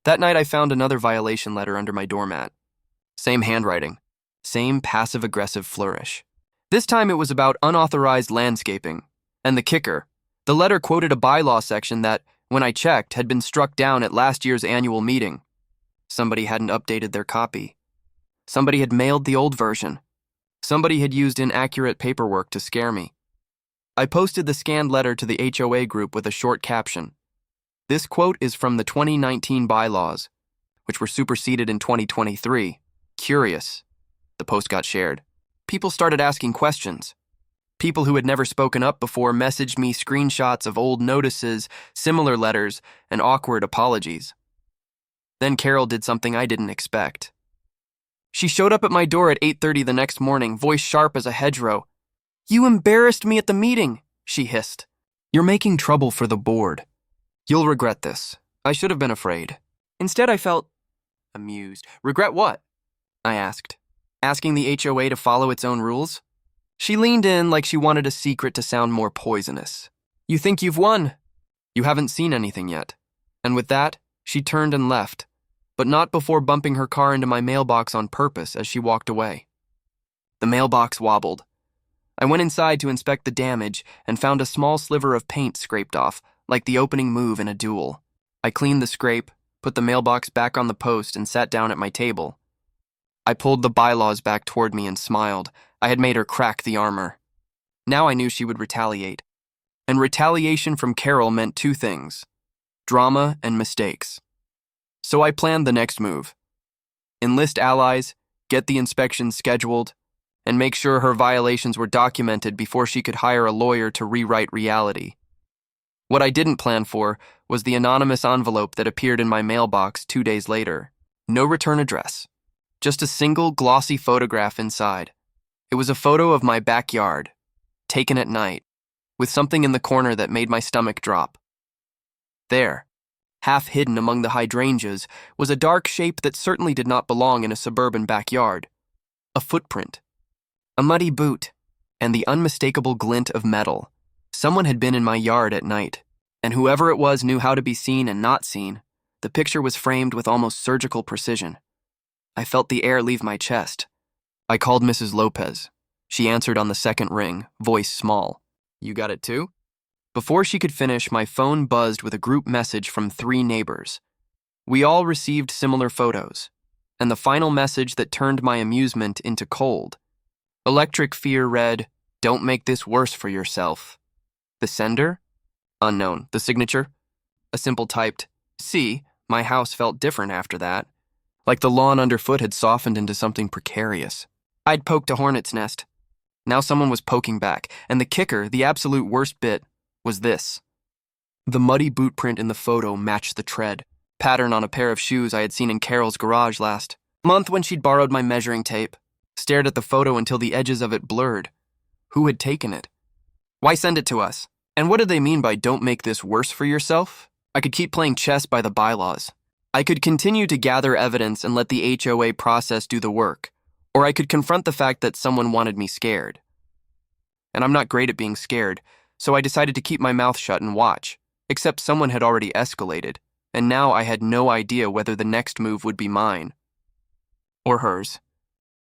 That night I found another violation letter under my doormat. Same handwriting, same passive-aggressive flourish. This time it was about unauthorized landscaping. And the kicker, the letter quoted a bylaw section that, when I checked, had been struck down at last year's annual meeting. Somebody hadn't updated their copy. Somebody had mailed the old version. Somebody had used inaccurate paperwork to scare me. I posted the scanned letter to the HOA group with a short caption. This quote is from the 2019 bylaws, which were superseded in 2023. Curious. The post got shared. People started asking questions. People who had never spoken up before messaged me screenshots of old notices, similar letters, and awkward apologies. Then Carol did something I didn't expect. She showed up at my door at 8:30 the next morning, voice sharp as a hedgerow. "You embarrassed me at the meeting," she hissed. "You're making trouble for the board. You'll regret this." I should have been afraid. Instead, I felt amused. Regret what? I asked, asking the HOA to follow its own rules. She leaned in like she wanted a secret to sound more poisonous. "You think you've won? You haven't seen anything yet." And with that, she turned and left, but not before bumping her car into my mailbox on purpose as she walked away. The mailbox wobbled. I went inside to inspect the damage and found a small sliver of paint scraped off, like the opening move in a duel. I cleaned the scrape, put the mailbox back on the post, and sat down at my table. I pulled the bylaws back toward me and smiled. I had made her crack the armor. Now I knew she would retaliate. And retaliation from Carol meant two things: drama and mistakes. So I planned the next move. Enlist allies, get the inspection scheduled, and make sure her violations were documented before she could hire a lawyer to rewrite reality. What I didn't plan for was the anonymous envelope that appeared in my mailbox 2 days later. No return address. Just a single glossy photograph inside. It was a photo of my backyard, taken at night, with something in the corner that made my stomach drop. There, half hidden among the hydrangeas, was a dark shape that certainly did not belong in a suburban backyard. A footprint. A muddy boot, and the unmistakable glint of metal. Someone had been in my yard at night, and whoever it was knew how to be seen and not seen. The picture was framed with almost surgical precision. I felt the air leave my chest. I called Mrs. Lopez. She answered on the second ring, voice small. "You got it too?" Before she could finish, my phone buzzed with a group message from 3 neighbors. We all received similar photos, and the final message that turned my amusement into cold. Electric Fear read, "Don't make this worse for yourself." The sender? Unknown. The signature? A simple typed, "See, my house felt different after that." Like the lawn underfoot had softened into something precarious. I'd poked a hornet's nest. Now someone was poking back, and the kicker, the absolute worst bit, was this. The muddy boot print in the photo matched the tread, pattern on a pair of shoes I had seen in Carol's garage last month when she'd borrowed my measuring tape. Stared at the photo until the edges of it blurred. Who had taken it? Why send it to us? And what did they mean by "don't make this worse for yourself"? I could keep playing chess by the bylaws. I could continue to gather evidence and let the HOA process do the work, or I could confront the fact that someone wanted me scared. And I'm not great at being scared, so I decided to keep my mouth shut and watch, except someone had already escalated, and now I had no idea whether the next move would be mine or hers.